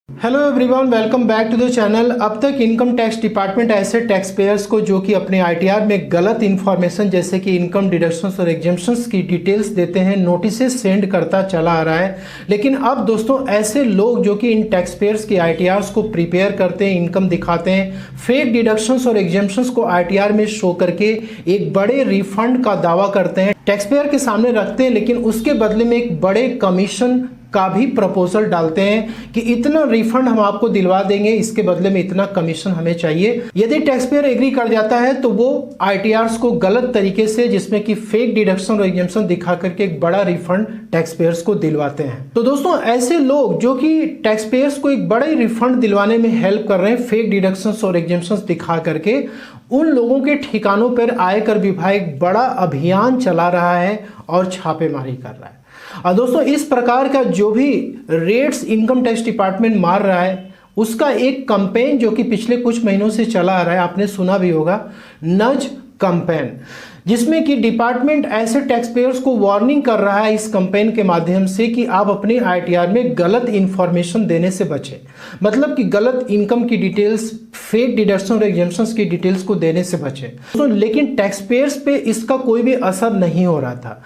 Hello everyone, welcome back to the channel. अब तक income tax department ऐसे tax payers को जो कि अपने आईटीआर में गलत इन्फॉर्मेशन जैसे कि इनकम डिडक्शंस और एग्जेम्पशंस की डिटेल्स देते हैं, नोटिसेस सेंड करता चला आ रहा है। लेकिन अब दोस्तों ऐसे लोग जो कि इन टैक्स पेयर्स के आईटीआर्स को प्रिपेयर करते हैं, इनकम दिखाते हैं, फेक डिडक्शंस और एग्जेम्पशंस को आईटीआर में शो करके एक बड़े रिफंड का दावा करते हैं, टैक्स पेयर के सामने रखते हैं, लेकिन उसके बदले में एक बड़े कमीशन का भी प्रपोजल डालते हैं कि इतना रिफंड हम आपको दिलवा देंगे, इसके बदले में इतना कमीशन हमें चाहिए। यदि टैक्स पेयर एग्री कर जाता है तो वो आईटीआर्स को गलत तरीके से, जिसमें कि फेक डिडक्शन और एग्जेम्पशन दिखा करके एक बड़ा रिफंड टैक्स पेयर्स को दिलवाते हैं। तो दोस्तों ऐसे लोग जो कि टैक्स पेयर्स को एक बड़े रिफंड दिलवाने में हेल्प कर रहे हैं फेक डिडक्शंस और एग्जेम्पशंस दिखा करके, उन लोगों के ठिकानों पर आयकर विभाग एक बड़ा अभियान चला रहा है और छापेमारी कर रहा है। और दोस्तों इस प्रकार का जो भी रेट्स इनकम टैक्स डिपार्टमेंट मार रहा है, उसका एक कैंपेन जो कि पिछले कुछ महीनों से चला आ रहा है, आपने सुना भी होगा, नज कैंपेन, जिसमें कि डिपार्टमेंट ऐसे टैक्स पेयर्स को वार्निंग कर रहा है इस कैंपेन के माध्यम से कि आप अपने आईटीआर में गलत इंफॉर्मेशन देने से बचें। मतलब कि गलत इनकम की डिटेल्स, फेक डिडक्शन और एग्जेम्पशंस की डिटेल्स को देने से बचें। तो लेकिन टैक्स पेयर्स पे इसका कोई भी असर नहीं हो रहा था।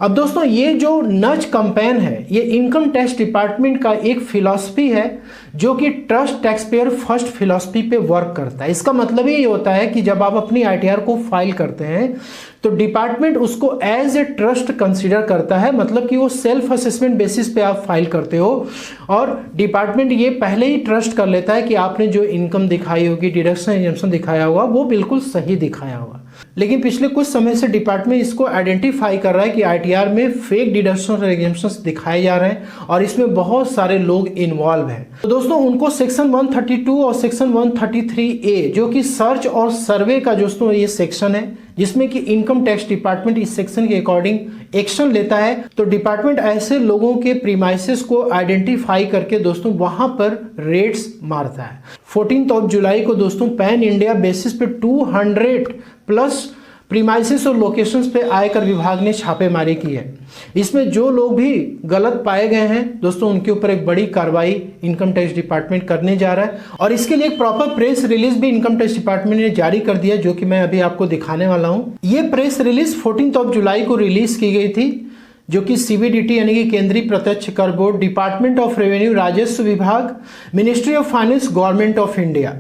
अब दोस्तों ये जो नज कैंपेन है, ये इनकम टैक्स डिपार्टमेंट का एक फिलॉसफी है जो कि trust tax payer first philosophy पे वर्क करता है। इसका मतलब ये होता है कि जब आप अपनी आईटीआर को फाइल करते हैं तो डिपार्टमेंट उसको एज ए ट्रस्ट कंसीडर करता है। मतलब कि वो सेल्फ असेसमेंट बेसिस पे आप फाइल करते हो और डिपार्टमेंट ये पहले ही ट्रस्ट कर लेता है कि आपने जो इनकम दिखाई होगी, डिडक्शन एग्जेम्पशन दिखाया होगा, वो बिल्कुल सही दिखाया होगा। लेकिन पिछले कुछ समय से डिपार्टमेंट इसको आइडेंटिफाई कर रहा है कि आईटीआर में फेक डिडक्शन और एग्जेम्पशंस दिखाए जा रहे हैं और इसमें बहुत सारे लोग इन्वॉल्व हैं। तो दोस्तों उनको सेक्शन 132 और सेक्शन 133A जो कि सर्च और सर्वे का दोस्तों ये सेक्शन है, जिसमें कि इनकम टैक्स डिपार्टमेंट इस सेक्शन के अकॉर्डिंग एक्शन लेता है। तो डिपार्टमेंट ऐसे लोगों के प्रीमाइसेस को आइडेंटिफाई करके दोस्तों वहां पर रेट्स मारता है। 14 जुलाई को दोस्तों पैन इंडिया बेसिस पे 200 प्लस प्रीमाइसेस और लोकेशंस पे आयकर विभाग ने छापेमारी की है। इसमें जो लोग भी गलत पाए गए हैं दोस्तों, उनके ऊपर एक बड़ी कार्रवाई इनकम टैक्स डिपार्टमेंट करने जा रहा है और इसके लिए एक प्रॉपर प्रेस रिलीज भी इनकम टैक्स डिपार्टमेंट ने जारी कर दिया, जो कि मैं अभी आपको दिखाने वाला हूं। ये प्रेस रिलीज 14 जुलाई को रिलीज की गई थी, जो कि सीबीडीटी यानी कि केंद्रीय प्रत्यक्ष कर बोर्ड, डिपार्टमेंट ऑफ रेवेन्यू, राजस्व विभाग, ministry of finance, government of India.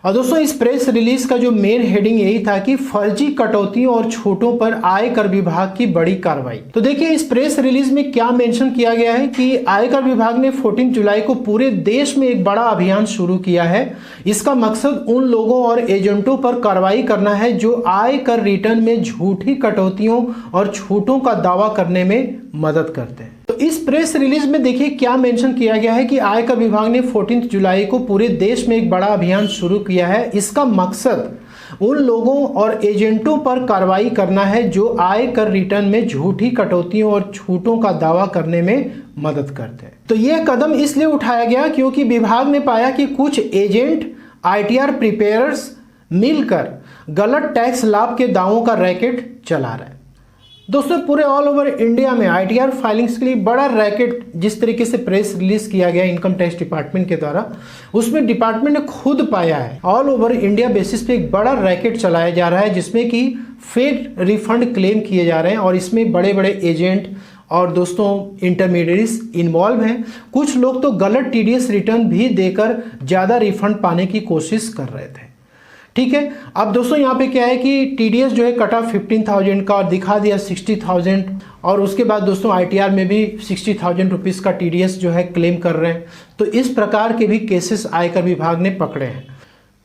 और दोस्तों इस प्रेस रिलीज का जो मेन हेडिंग यही था कि फर्जी कटौतियों और छूटों पर आयकर विभाग की बड़ी कार्रवाई। तो देखिए इस प्रेस रिलीज में क्या मेंशन किया गया है कि आयकर विभाग ने 14 जुलाई को पूरे देश में एक बड़ा अभियान शुरू किया है। इसका मकसद उन लोगों और एजेंटों पर कार्रवाई करना है जो आयकर रिटर्न में झूठी कटौतियों और छूटों का दावा करने में मदद करते हैं। तो इस प्रेस रिलीज में देखिए क्या मेंशन किया गया है कि आयकर विभाग ने 14 जुलाई को पूरे देश में एक बड़ा अभियान शुरू किया है। इसका मकसद उन लोगों और एजेंटों पर कार्रवाई करना है जो आयकर रिटर्न में झूठी कटौतियों और छूटों का दावा करने में मदद करते हैं। तो यह कदम इसलिए उठाया गया क्योंकि विभाग ने पाया कि कुछ एजेंट आईटीआर प्रिपेयर्स मिलकर गलत टैक्स लाभ के दावों का रैकेट चला रहे हैं। दोस्तों पूरे ऑल ओवर इंडिया में आईटीआर फाइलिंग्स के लिए बड़ा रैकेट जिस तरीके से प्रेस रिलीज किया गया इनकम टैक्स डिपार्टमेंट के द्वारा, उसमें डिपार्टमेंट ने खुद पाया है ऑल ओवर इंडिया बेसिस पे एक बड़ा रैकेट चलाया जा रहा है, जिसमें कि फेक रिफंड क्लेम किए जा रहे हैं और इसमें बड़े बड़े एजेंट और दोस्तों इंटरमीडिएट्स इन्वॉल्व हैं। कुछ लोग तो गलत टीडीएस रिटर्न भी देकर ज़्यादा रिफंड पाने की कोशिश कर रहे थे। ठीक है, अब दोस्तों यहाँ पे क्या है कि टीडीएस जो है कटा 15,000 का और दिखा दिया 60,000 और उसके बाद दोस्तों आईटीआर में भी 60,000 रुपीज़ का टीडीएस जो है क्लेम कर रहे हैं। तो इस प्रकार के भी केसेस आयकर विभाग ने पकड़े हैं।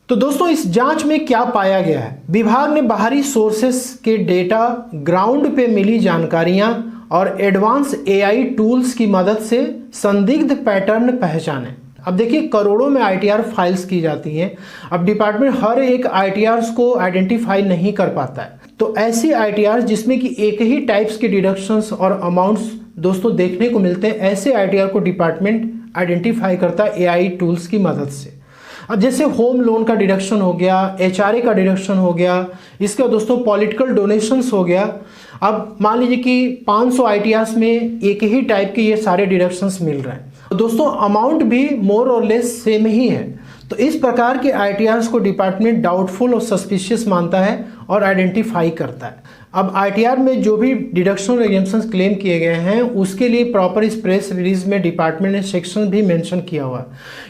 तो दोस्तों इस जांच में क्या पाया गया है, विभाग ने बाहरी सोर्सेस के डेटा, ग्राउंड पे मिली जानकारियां और एडवांस एआई टूल्स की मदद से संदिग्ध पैटर्न पहचाने। अब देखिए करोड़ों में आईटीआर फाइल्स की जाती हैं। अब डिपार्टमेंट हर एक आईटीआर्स को आइडेंटिफाई नहीं कर पाता है। तो ऐसी आईटीआर्स जिसमें कि एक ही टाइप्स के डिडक्शंस और अमाउंट्स दोस्तों देखने को मिलते हैं, ऐसे आईटीआर को डिपार्टमेंट आइडेंटिफाई करता है एआई टूल्स की मदद से। अब जैसे होम लोन का डिडक्शन हो गया, एचआरए का डिडक्शन हो गया, इसका दोस्तों पॉलिटिकल डोनेशंस हो गया। अब मान लीजिए कि 500 आईटीआर्स में एक ही टाइप के ये सारे डिडक्शंस मिल रहे हैं। दोस्तों अमाउंट भी मोर और लेस सेम ही है। तो इस प्रकार के आईटीआर्स को डिपार्टमेंट डाउटफुल और सस्पिशियस मानता है और आइडेंटिफाई करता है। अब आईटीआर में जो भी डिडक्शन और एग्जेम्पशंस क्लेम किए गए हैं उसके लिए प्रॉपर इस प्रेस रिलीज में डिपार्टमेंट ने सेक्शन भी मेंशन किया हुआ है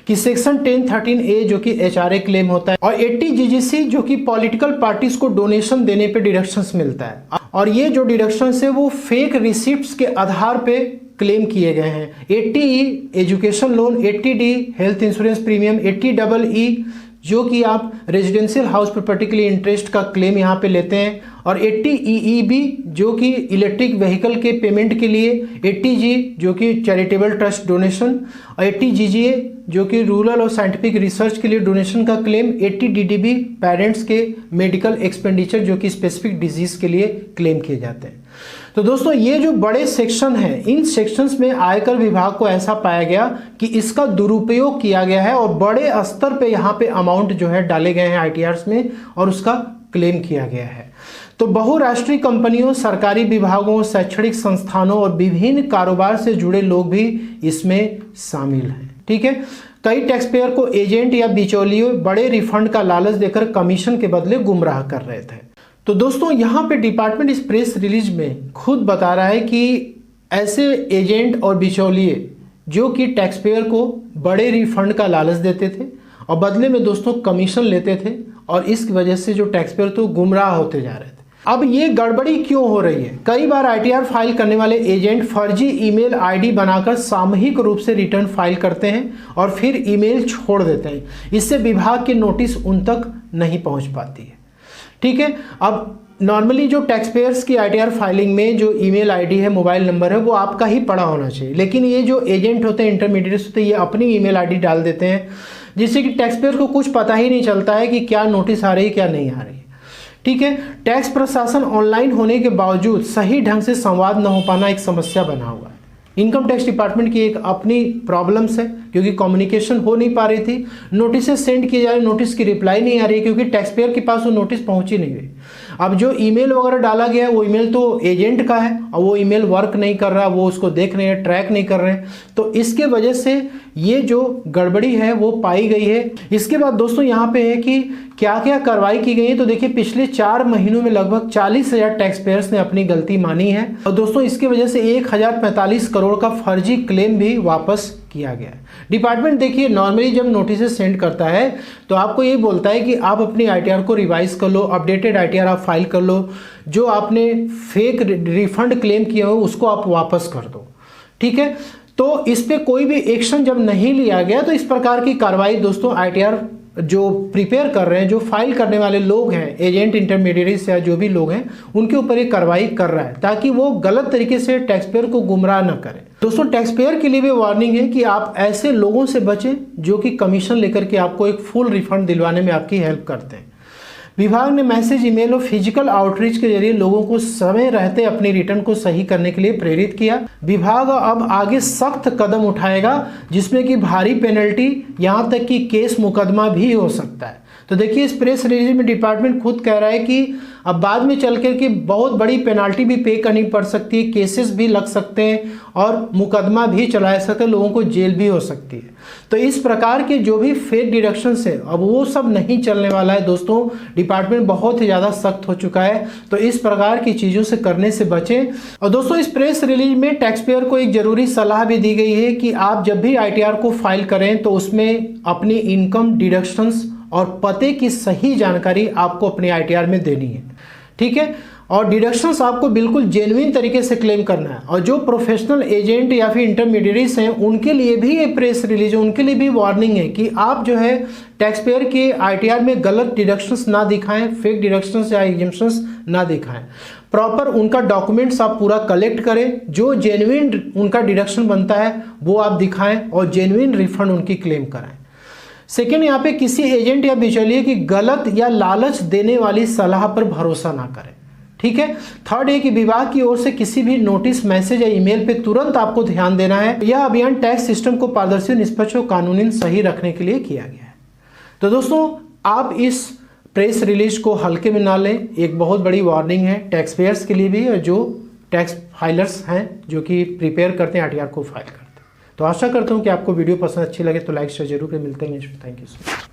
कि सेक्शन 1013A जो कि एचआरए क्लेम होता है और 80 जीजीसी जो कि पॉलिटिकल पार्टीज को डोनेशन देने पे डिडक्शंस मिलता है। और ये जो डिडक्शंस है वो फेक रिसिप्ट्स के आधार पे क्लेम किए गए हैं। 80E education loan, 80D health insurance premium, 80EE जो कि आप रेजिडेंशियल हाउस प्रॉपर्टी के लिए इंटरेस्ट का क्लेम यहाँ पे लेते हैं, और 80EEB जो कि इलेक्ट्रिक व्हीकल के पेमेंट के लिए, 80G जो कि चैरिटेबल ट्रस्ट डोनेशन, और 80GGA जो कि रूरल और साइंटिफिक रिसर्च के लिए डोनेशन का क्लेम, 80DDB पेरेंट्स के मेडिकल एक्सपेंडिचर जो कि स्पेसिफिक डिजीज के लिए क्लेम किए जाते हैं। तो दोस्तों ये जो बड़े सेक्शन हैं, इन सेक्शंस में आयकर विभाग को ऐसा पाया गया कि इसका दुरुपयोग किया गया है और बड़े स्तर पे यहाँ पे अमाउंट जो है डाले गए हैं आईटीआर्स में और उसका क्लेम किया गया है। तो बहुराष्ट्रीय कंपनियों, सरकारी विभागों, शैक्षणिक संस्थानों और विभिन्न कारोबार से जुड़े लोग भी इसमें शामिल हैं। ठीक है, कई टैक्स पेयर को एजेंट या बिचौलियों बड़े रिफंड का लालच देकर कमीशन के बदले गुमराह कर रहे थे। तो दोस्तों यहाँ पे डिपार्टमेंट इस प्रेस रिलीज में खुद बता रहा है कि ऐसे एजेंट और बिचौलिए जो कि टैक्स पेयर को बड़े रिफंड का लालच देते थे और बदले में दोस्तों कमीशन लेते थे और इस वजह से जो टैक्स पेयर तो गुमराह होते जा रहे थे। अब ये गड़बड़ी क्यों हो रही है? कई बार आईटीआर फाइल करने वाले एजेंट फर्जी ईमेल आईडी बनाकर सामूहिक रूप से रिटर्न फाइल करते हैं और फिर ईमेल छोड़ देते हैं। इससे विभाग की नोटिस उन तक नहीं पहुंच पाती है। ठीक है, अब नॉर्मली जो टैक्स पेयर्स की आईटीआर फाइलिंग में जो ईमेल आईडी है, मोबाइल नंबर है, वो आपका ही पड़ा होना चाहिए, लेकिन ये जो एजेंट होते हैं, इंटरमीडिएट्स होते हैं, ये अपनी ईमेल आईडी डाल देते हैं जिससे कि टैक्स पेयर को कुछ पता ही नहीं चलता है कि क्या नोटिस आ रही है क्या नहीं आ रही है। ठीक है, टैक्स प्रशासन ऑनलाइन होने के बावजूद सही ढंग से संवाद न हो पाना एक समस्या बना हुआ है। इनकम टैक्स डिपार्टमेंट की एक अपनी प्रॉब्लम्स है क्योंकि कम्युनिकेशन हो नहीं पा रही थी, नोटिस सेंड किए जा रहे, नोटिस की रिप्लाई नहीं आ रही है क्योंकि टैक्स पेयर के पास वो नोटिस पहुंच ही नहीं रही। अब जो ईमेल वगैरह डाला गया है वो ईमेल तो एजेंट का है और वो ईमेल वर्क नहीं कर रहा, वो उसको देख रहे हैं, ट्रैक नहीं कर रहे हैं, तो इसके वजह से ये जो गड़बड़ी है वो पाई गई है। इसके बाद दोस्तों यहाँ पे है कि क्या क्या कार्रवाई की गई है। तो देखिए पिछले 4 महीनों में लगभग 40,000 टैक्स पेयर्स ने अपनी गलती मानी है और दोस्तों इसकी वजह से 1045 करोड़ का फर्जी क्लेम भी वापस किया गया है। डिपार्टमेंट देखिए नॉर्मली जब नोटिस सेंड करता है तो आपको यही बोलता है कि आप अपनी आईटीआर को रिवाइज कर लो, अपडेटेड आईटीआर आप फाइल कर लो, जो आपने फेक रिफंड क्लेम किया हो उसको आप वापस कर दो। ठीक है, तो इस पे कोई भी एक्शन जब नहीं लिया गया तो इस प्रकार की कार्रवाई दोस्तों आईटीआर जो प्रिपेयर कर रहे हैं, जो फाइल करने वाले लोग हैं, एजेंट, इंटरमीडिएट्स या जो भी लोग हैं, उनके ऊपर एक कार्रवाई कर रहा है ताकि वो गलत तरीके से टैक्स पेयर को गुमराह न करें। दोस्तों टैक्स पेयर के लिए भी वार्निंग है कि आप ऐसे लोगों से बचें जो कि कमीशन लेकर के आपको एक फुल रिफंड दिलवाने में आपकी हेल्प करते हैं। विभाग ने मैसेज, ईमेल और फिजिकल आउटरीच के जरिए लोगों को समय रहते अपनी रिटर्न को सही करने के लिए प्रेरित किया। विभाग अब आगे सख्त कदम उठाएगा जिसमें कि भारी पेनल्टी, यहां तक कि केस मुकदमा भी हो सकता है। तो देखिए इस प्रेस रिलीज में डिपार्टमेंट खुद कह रहा है कि अब बाद में चल कर के बहुत बड़ी पेनाल्टी भी पे करनी पड़ सकती है, केसेस भी लग सकते हैं और मुकदमा भी चला सकते हैं, लोगों को जेल भी हो सकती है। तो इस प्रकार के जो भी फेक डिडक्शंस है अब वो सब नहीं चलने वाला है दोस्तों। डिपार्टमेंट बहुत ही ज़्यादा सख्त हो चुका है, तो इस प्रकार की चीज़ों से करने से बचें। और दोस्तों इस प्रेस रिलीज में टैक्स पेयर को एक जरूरी सलाह भी दी गई है कि आप जब भी आईटीआर को फाइल करें तो उसमें अपनी इनकम डिडक्शंस और पते की सही जानकारी आपको अपने आईटीआर में देनी है। ठीक है, और डिडक्शंस आपको बिल्कुल जेन्युइन तरीके से क्लेम करना है। और जो प्रोफेशनल एजेंट या फिर इंटरमीडिएट्स हैं उनके लिए भी ये प्रेस रिलीज है, उनके लिए भी वार्निंग है कि आप जो है टैक्स पेयर के आईटीआर में गलत डिडक्शंस ना दिखाएं, फेक डिडक्शंस या एग्जेम्पशंस ना दिखाएं। प्रॉपर उनका डॉक्यूमेंट्स आप पूरा कलेक्ट करें, जो जेन्युइन उनका डिडक्शन बनता है वो आप दिखाएं और जेन्युइन रिफंड उनकी क्लेम कराएं। सेकेंड, यहाँ पे किसी एजेंट या बिचौलिए की गलत या लालच देने वाली सलाह पर भरोसा ना करें। ठीक है, थर्ड है कि विभाग की ओर से किसी भी नोटिस, मैसेज या ईमेल पे तुरंत आपको ध्यान देना है। यह अभियान टैक्स सिस्टम को पारदर्शी, निष्पक्ष और कानूनी सही रखने के लिए किया गया है। तो दोस्तों आप इस प्रेस रिलीज को हल्के में ना लें, एक बहुत बड़ी वार्निंग है टैक्स पेयर्स के लिए भी और जो टैक्स फाइलर्स हैं जो कि प्रिपेयर करते हैं आईटीआर को फाइल करते हैं। तो आशा करता हूँ कि आपको वीडियो पसंद अच्छी लगे तो लाइक शेयर जरूर करें। मिलते हैं next. Thank you so much.